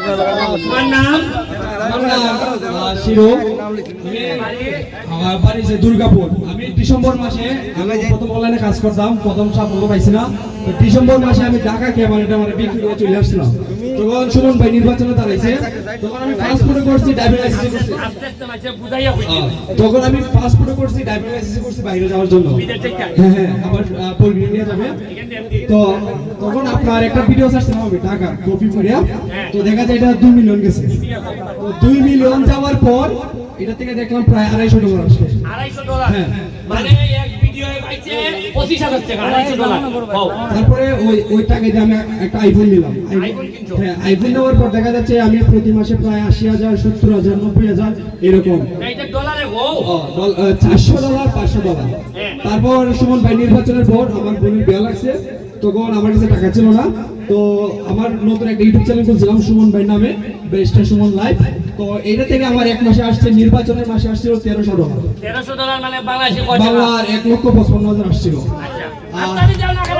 তোমার নাম? শিরো। আমার বাড়ি যে দুর্গাপুর। আমি ডিসেম্বর মাসে প্রথম অনলাইনে কাজ করতাম, প্রথম সাফল্য পাইছি না। ডিসেম্বর মাসে আমি ঢাকা ক্যামেরাটা মানে বিক্রি করে চলে আসছিলাম। তখন সুমন ভাই নির্বাচনে দাঁড়াইছে, তখন আমি ফাস্ট ফুডে করছি, ড্রাইভিং লাইসেন্স করছি। তখন আমি ফাস্ট ফুডে করছি, ড্রাইভিং লাইসেন্স করছি বাইরে যাওয়ার জন্য। হ্যাঁ হ্যাঁ, আমার পরিবার নিয়ে যাবে। তো তখন আপনার একটা ভিডিও ছাড়ছিলাম আমি ঢাকা কপি করে, তো দেখা যায় এটা 2 মিলিয়ন গেছে। তো 2 মিলিয়ন যাওয়ার পর এটা থেকে দেখলাম প্রায় $250 আসছে। $250? হ্যাঁ, মানে এক ভিডিওয়ে পাইছে 25,000 টাকা, $250। তারপরে ওই টাকা দিয়ে আমি একটা আইফোন নিলাম। হ্যাঁ, আইফোন নেওয়ার পর দেখা যাচ্ছে আমি প্রতি মাসে প্রায় 80,000, 70,000, 90,000 এরকম। এটা ডলারে গো? $400, $500। তারপর সুমন ভাই নির্বাচনের পর আমার বোনের বিয়ে লাগছে, তখন আমার কাছে টাকা ছিল না। তো আমার নতুন একটা ইউটিউব চ্যানেল খুলছিলাম সুমন ভাই নামে, বেস্টার সুমন লাইভ। তো এটা থেকে আমার এক মাসে আসছে, নির্বাচনের মাসে আসছিল $1300। $1300 মানে বাংলাদেশে কত টাকা? বাংলার 1,55,000 আসছিল। আচ্ছা, আপনারা যাও না কেন?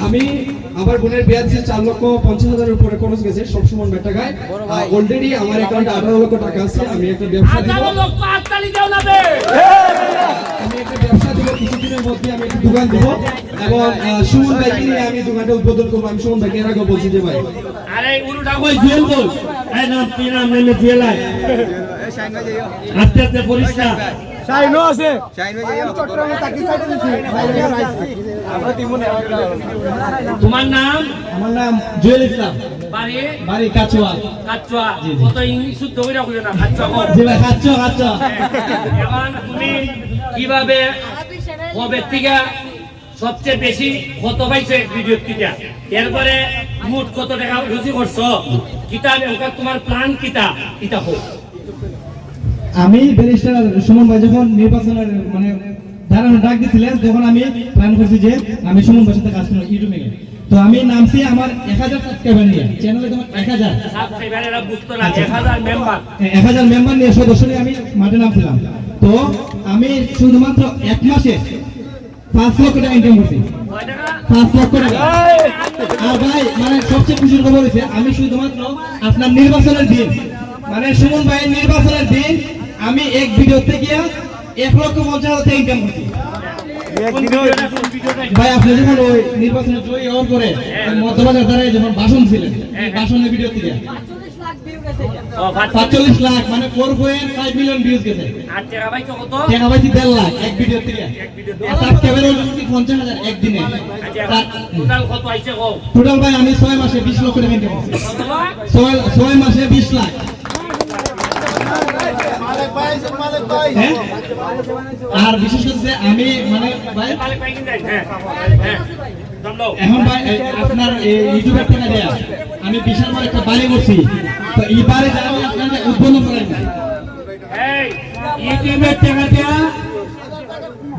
আমি আমার বোনের বিয়ে দিয়েছি, 4,50,000 উপরে খরচ গেছে সব সুমন ভাই টাকায়। অলরেডি আমার অ্যাকাউন্টে 18 লক্ষ টাকা আছে। আমি একটা ব্যবসা দিব, 18 লক্ষ হাততালি দাও না বে। আমি একটা ব্যবসা দিব, কিছুদিনের মধ্যে আমি একটা দোকান দিব এবং সুমন ভাইকে নিয়ে আমি দোকানটা উদ্বোধন করবো। আমি সুমন ভাইকে এর আগে বলছি যে ভাই আরে উরুটা কই জুয়েল বল, এই নাম কি নাম নেলে জুয়েল আয় আস্তে আস্তে পরিষ্কার শাইনো আছে। তোমার নাম? আমার নাম জুয়েল ইসলাম, বাড়ি কাচুয়া। কাচুয়া। কত ইংলিশ শুদ্ধ কইরা কইও না, কাচুয়া কর। জি ভাই, কাচুয়া। এখন তুমি কিভাবে কবে থেকে সবচেয়ে বেশি কত পাইছো এক ভিডিও থেকে, এরপরে মোট কত টাকা রুজি করছো, কিতাব ওটা তোমার প্ল্যান কিতা হোক? আমি ব্যারিস্টার সুমন ভাই যখন নির্বাচনের মানে দাঁড়ানো ডাক দিয়েছিলেন, তখন আমি প্ল্যান করছি যে আমি সুমন ভাইয়ের সাথে কাজ করব ইউটিউবে। তো আমি নামছি আমার 1000 সাবস্ক্রাইবার নিয়ে, চ্যানেলে তোমার 1000 সাবস্ক্রাইবারেরা বুঝতো না, 1000 মেম্বার, 1000 মেম্বার নিয়ে সদস্য নিয়ে আমি মাঠে নামছিলাম। তো আমি শুধুমাত্র এক মাসে 5 লক্ষ টাকা ইনকাম করছি। 5 লক্ষ টাকা। আর ভাই মানে সবচেয়ে খুশির খবর হচ্ছে আমি শুধুমাত্র আপনার নির্বাচনের দিন, মানে সুমন ভাইয়ের নির্বাচনের দিন আমি এক ভিডিও থেকে 1,50,000 টাকা ইনকাম করছি। ভাই আপনি যখন ওই নির্বাচনে জয়ী হওয়ার পরে মধ্যবাজার দ্বারাই যখন ভাষণ ছিলেন, এই ভাষণের ভিডিও থেকে 45 লাখ মানে 4.5 মিলিয়ন ভিউজ গেছে। আর টাকা পাইছো কত? টাকা পাইছি 1.5 লাখ এক ভিডিও থেকে। সাবস্ক্রাইবার হলো 50,000 একদিনে। টোটাল কত আইছে গো? টোটাল ভাই আমি 6 মাসে 20 লক্ষ টাকা ইনকাম করছি। 6 মাসে 20 লাখ। আর বিশেষ করে আমি মানে ভাই এখন ভাই আপনার ইউটিউবের টাকা দেয়া আমি বিশাল বড় একটা বাড়ি করছি। তো এই বাড়ি যারা আপনাদের উদ্বোধন করেন না, এই ইউটিউবের টাকা দেয়া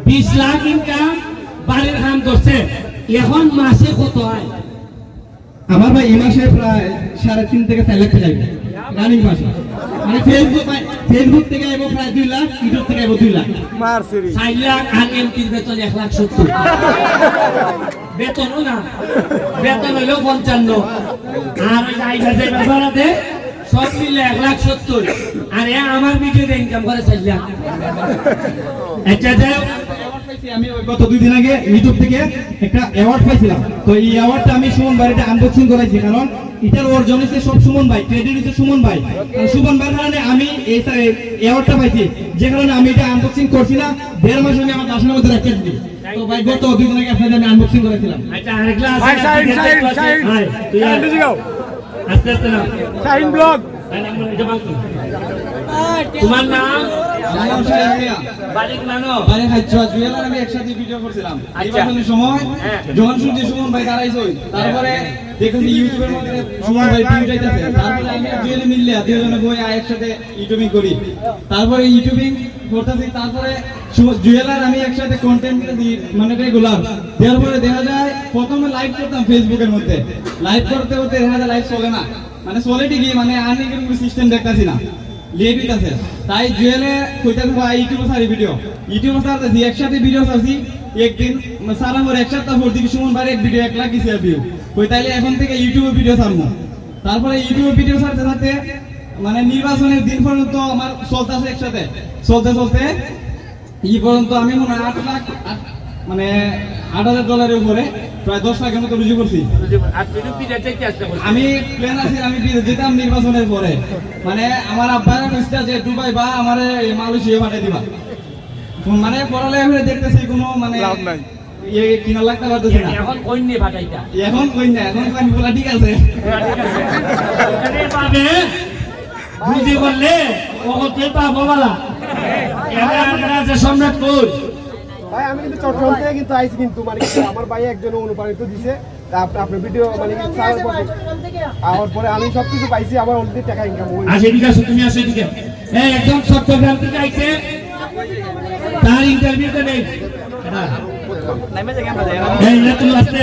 20 লাখ ইনকাম বাড়ির কাম করছে, এখন মাসে কত হয়? আমার ভাই এই মাসে প্রায় 3.5 থেকে 4 লাখ টাকা রানিং মাসে। মানে ফেসবুক থেকে এবো প্রায় 2 লাখ, ইউটিউব থেকে এবো 2 লাখ। 4 লাখ আর এমপির বেতন 1,70,000 বেতনও না, বেতন হইল 55 আর জায়গা যে ব্যাপারাতে সব মিলে 1,70,000 আর আমার ভিডিওতে ইনকাম করে 4 লাখ। আচ্ছা যাও, আমি গত 2 দিন আগে ইউটিউব থেকে একটা অ্যাওয়ার্ড পাইছিলাম। তো এই অ্যাওয়ার্ডটা আমি সুমন ভাইতে আনবক্সিং করাইছি, কারণ এটার অর্জন হচ্ছে সব সুমন ভাই, ক্রেডিট হচ্ছে সুমন ভাই। সুমন ভাইয়ের কারণে আমি এই অ্যাওয়ার্ডটা পাইছি, যে কারণে আমি এটা আনবক্সিং করছি না 1.5 মাস আমি আমার বাসার মধ্যে রেখে দিই। তো ভাই গত 2 দিন আগে আপনাদের আমি আনবক্সিং করেছিলাম। আচ্ছা আরেকলা আছে, ভাই শাইন তুই আস্তে আস্তে না শাইন ব্লগ। তোমার নাম? আমি একসাথে ভিডিও করছিলাম নির্বাচনের সময়, যখন শুনছি সুমন ভাই দাঁড়াইছে, তারপরে দেখেছি ইউটিউবের মধ্যে সুমন ভাই ভিউ যাইতেছে, তারপরে আমি জুয়েল মিললে দুজনে বই একসাথে ইউটিউবিং করি, তারপরে ইউটিউবিং করতেছি, তারপরে জুয়েল আর আমি একসাথে কন্টেন্ট দিই মানে রেগুলার দেওয়ার পরে দেখা যায় প্রথমে লাইভ করতাম ফেসবুকের মধ্যে, লাইভ করতে করতে দেখা যায় লাইভ চলে না, মানে চলে ঠিকই মানে আর্নিং এর সিস্টেম দেখতাছি না, লেবিট আছে। তাই জুয়েলে কইতাছি ভাই ইউটিউবে সারি ভিডিও, ইউটিউবে সারতেছি একসাথে ভিডিও সারছি, একদিন সারা পরে এক সপ্তাহ পর দিকে সুমন ভাই এক ভিডিও 1 লাখ গেছে ভিউ। কই তাইলে এখন থেকে ইউটিউবে ভিডিও ছাড়বো। তারপরে ইউটিউবে ভিডিও ছাড়তে ছাড়তে মানে নির্বাচনের দিন পর্যন্ত আমার চলতেছে একসাথে চলতে চলতে পর্যন্ত আমি মনে হয় 8 লাখ মানে $8,000 উপরে প্রায় 10 লাখের মতো রুজু করছি। আমি প্ল্যান আছে আমি বিদেশ যেতাম নির্বাচনের পরে, মানে আমার আব্বারা কইছে যে দুবাই বা আমার মালয়েশিয়া পাঠিয়ে দিবা। মানে পড়ালেখা দেখতেছি কোনো মানে কিনা লাগতে পারতেছি না। এখন কই নি ভাটাইটা, এখন কই না, এখন কই বলা ঠিক আছে। পাবে বুঝি বললে ওকে পাবো বলা এরা যে সম্রাট কই ভাই আমি কিন্তু চট্টগ্রাম থেকে কিন্তু আইছি, কিন্তু মানে আমার ভাই একজন অনুপ্রাণিত দিছে আপনার ভিডিও মানে আমার পরে আমি সবকিছু পাইছি, আমার অলরেডি টাকা ইনকাম হয়েছে। আচ্ছা ঠিক আছে, তুমি আসো এদিকে। এই একদম চট্টগ্রাম থেকে আইছে, তার ইন্টারভিউতে নেই। এই না তুমি আসতে,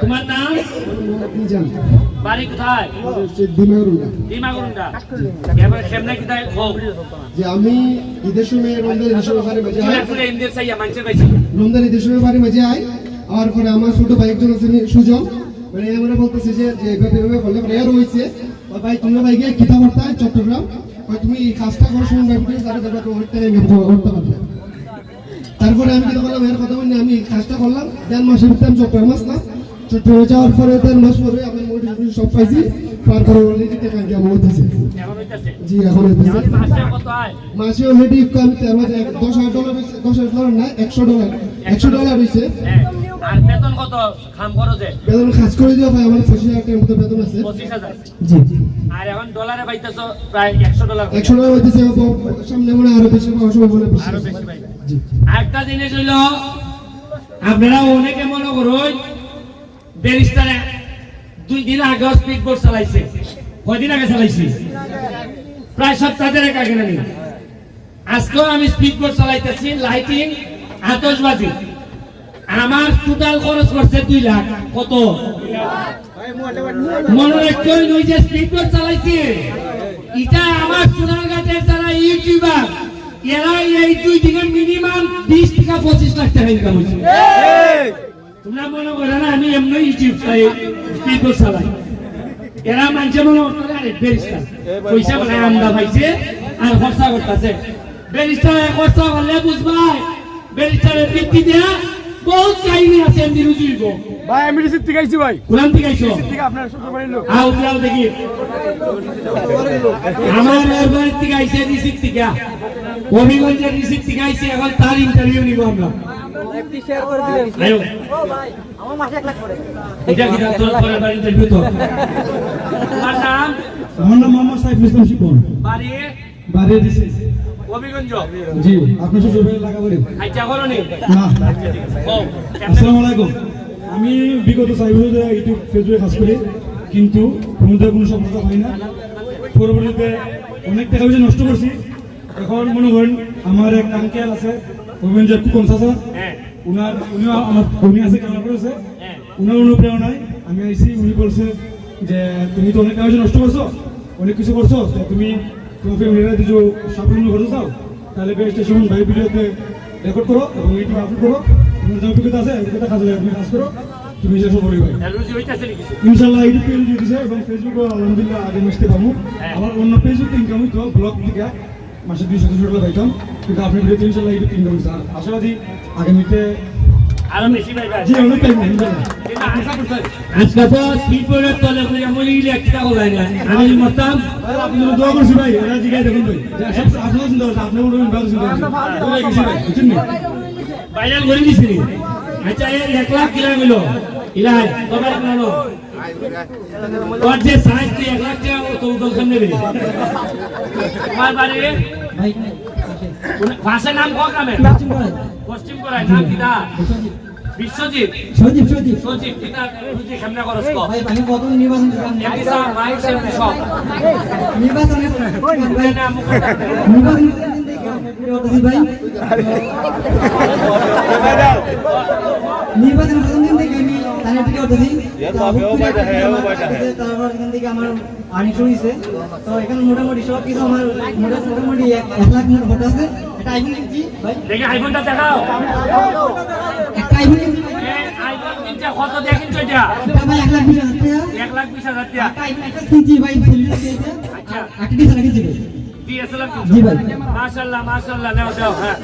তোমার নাম বাড়ি কোথায়? দিমাগুরুন্ডা। এবারে কেমনে কি তাই হোক যে আমি ঈদের সময় রমজান ঈদের সময় বাড়ি মাঝে আই, চলে ইন্ডিয়ার চাইয়া মানুষের পাইছি রমজান ঈদের সময় বাড়ি মাঝে আই। আর পরে আমার ছোট ভাই একজন আছে সুজন, মানে আমরা বলতেছি যে এভাবে বললে মানে এর হইছে ভাই তোমরা ভাই গিয়ে কিতা করতে হয় চট্টগ্রাম, তুমি এই কাজটা করো সময় ভাই করে তারা দেবা তোমার টাকা ইনকাম করতে পারবে। তারপরে আমি কিতা করলাম, এর কথা বলি আমি কাজটা করলাম। 1.5 মাসের ভিতরে আমি চট্টগ্রাম আসলাম। চট্টগ্রামে যাওয়ার পরে 1.5 মাস পরে আমি মোটিভেশন সব পাইছি, তারপরে অলরেডি টাকা ইনকাম হইতেছে। এখন হইতাছে জি এখন হইতেছে মাসে কত হয়? মাসে অলরেডি আমি $10,000 হইছে, $10,000 না $100 হইছে। হ্যাঁ, আর বেতন কত কাম করো যে? বেতন কাজ করে দিও ভাই, আমার 25,000 টাকার মতো বেতন আছে। 25,000। জি আর এখন ডলারে পাইতেছো প্রায় $100। $100 হইতেছে, সামনে মনে হয় আরো বেশি পাওয়ার সম্ভাবনা আরো বেশি। বেশি পাইবে। জি আরেকটা জিনিস হইল, আপনারা অনেকে মনে করুন ব্যারিস্টারে 2 দিন আগে স্পিড বোর্ড চালাইছে। কয়দিন আগে চালাইছি? প্রায় সপ্তাহের আগে নানি। আজকেও আমি স্পিড বোর্ড চালাইতেছি, লাইটিং আতশবাজি। আমার টোটাল খরচ করছে 2 লাখ। কত? মনে রাখবেন ওই যে স্পিড বোর্ড চালাইছি, এটা আমার সোনারঘাটের যারা ইউটিউবার এরা এই 2 দিনে মিনিমাম 20 থেকে 25 লাখ টাকা ইনকাম হয়েছে। তোমরা মনে করো না আমি এমনি ইউটিউব চাই স্পিড বোর্ড চালাই, এরা মানুষের মনে করতে আরে ব্যারিস্টার পয়সা বলে আমদা পাইছে আর খরচা করতেছে। ব্যারিস্টার খরচা করলে বুঝবাই ব্যারিস্টারের বৃত্তি দেয়া বহুত কাহিনী আছে। এমনি রুজুইব ভাই আমি রিসিট থেকে আইছি ভাই, কোরআন থেকে আইছো ঠিক আপনার শ্বশুর বাড়ির লোক। আও যাও দেখি আমার বাড়ি থেকে আইছে রিসিট থেকে, অভিগঞ্জের রিসিট থেকে আইছে। এখন তার ইন্টারভিউ নিব আমরা। আয়ো আমার মাসে 1 লাখ করে। এটা কি তোর পরের বার ইন্টারভিউ তো? তোমার নাম? আমার নাম মোহাম্মদ সাইফুল ইসলাম শিপন, বাড়ি বাড়ি দিছে। অভিগঞ্জ। জি আপনার শ্বশুর বাড়ি লাগা বাড়ি আচ্ছা করো নি না। ও আসসালামু আলাইকুম। আমি বিগত 4 বছর ধরে ইউটিউব ফেসবুকে কাজ করি, কিন্তু কোনো সফলতা হয় না। পরবর্তীতে অনেক টাকা পয়সা নষ্ট করছি। এখন মনে করেন আমার এক আঙ্কেল আছে অভিনন্দন কুপন চাচা, হ্যাঁ উনি আছে কেমন করেছে, হ্যাঁ উনার অনুপ্রেরণায় আমি আইসি। উনি বলছে যে তুমি তো অনেক টাকা পয়সা নষ্ট করছো, অনেক কিছু করছো, তো তুমি তোমার ফ্যামিলিরা কিছু সাফল্য করতে চাও, তাহলে বেস্ট সুমন ভাই ভিডিওতে রেকর্ড করো এবং ইউটিউবে আপলোড করো। তোমার যে অভিজ্ঞতা আছে অভিজ্ঞতা কাজে তুমি কাজ করো, তুমি যে সফল হইবে রুচি হইতাছে নাকি? ইনশাআল্লাহ ইউটিউব পেজ দিয়েছে এবং ফেসবুকে আলহামদুলিল্লাহ আগে মিশতে পারবো। আমার অন্য ফেসবুক ইনকাম হইতো ব্লগ থেকে মাসে $200 পাইতাম, কিন্তু আপনি ভিডিওতে ইনশাআল্লাহ ইউটিউব ইনকাম হইছে। আর আশাবাদী আগামীতে আরো বেশি পাইবা। জি অনেক পাইবো ইনশাআল্লাহ। আজকে তো স্পিড বোর্ডের তলে করে আমলি একটা হলাই না আমি মতাম। আপনি দোয়া করছি ভাই, এরা জিগাই দেখুন ভাই সব আপনার চিন্তা করছে, আপনার কোনো ভালো চিন্তা করছে ভাই, বুঝছেন না ভাইরাল করে দিছি। আচ্ছা এই 1 লাখ কিলা গেল ইলাই বাবা নানো ওর যে সাইজ কি 1 লাখ টাকা তো উদল সামনে নেবে। তোমার বাড়ি ভাই ভাষার নাম কোন নামে? পশ্চিম করায় নাম কিটা? বিশ্বজিৎ। সজীব সজীব সজীব কিটা রুচি কেমনে করছ কো? ভাই আমি কত নির্বাচন করলাম, এমনি সব মাইক সেমনি সব নির্বাচনে ভাই নাম নির্বাচন দিন দেখি ভাই নির্বাচন প্রথম দিন থেকে আমি তাদের টিকে উঠেছি। তারপর এখান থেকে আমার আর্নিং শুরু হয়েছে। তো এখানে মোটামুটি সব কিছু আমার মোটামুটি 1 লাখ ভোট আছে। একটা আইফোন কিনছি ভাই, দেখি আইফোনটা দেখাও। একটা আইফোন কিনছি। এটা কত দিয়ে কিনছো এটা? এটা ভাই 1,20,000 টাকা 1,20,000 টাকা। কিনছি ভাই ফুলটা দিয়েছে আচ্ছা, আটটি সারা কিনছি DSLR জি কিনছো? ভাই। মাশাআল্লাহ মাশাআল্লাহ, নাও দাও। হ্যাঁ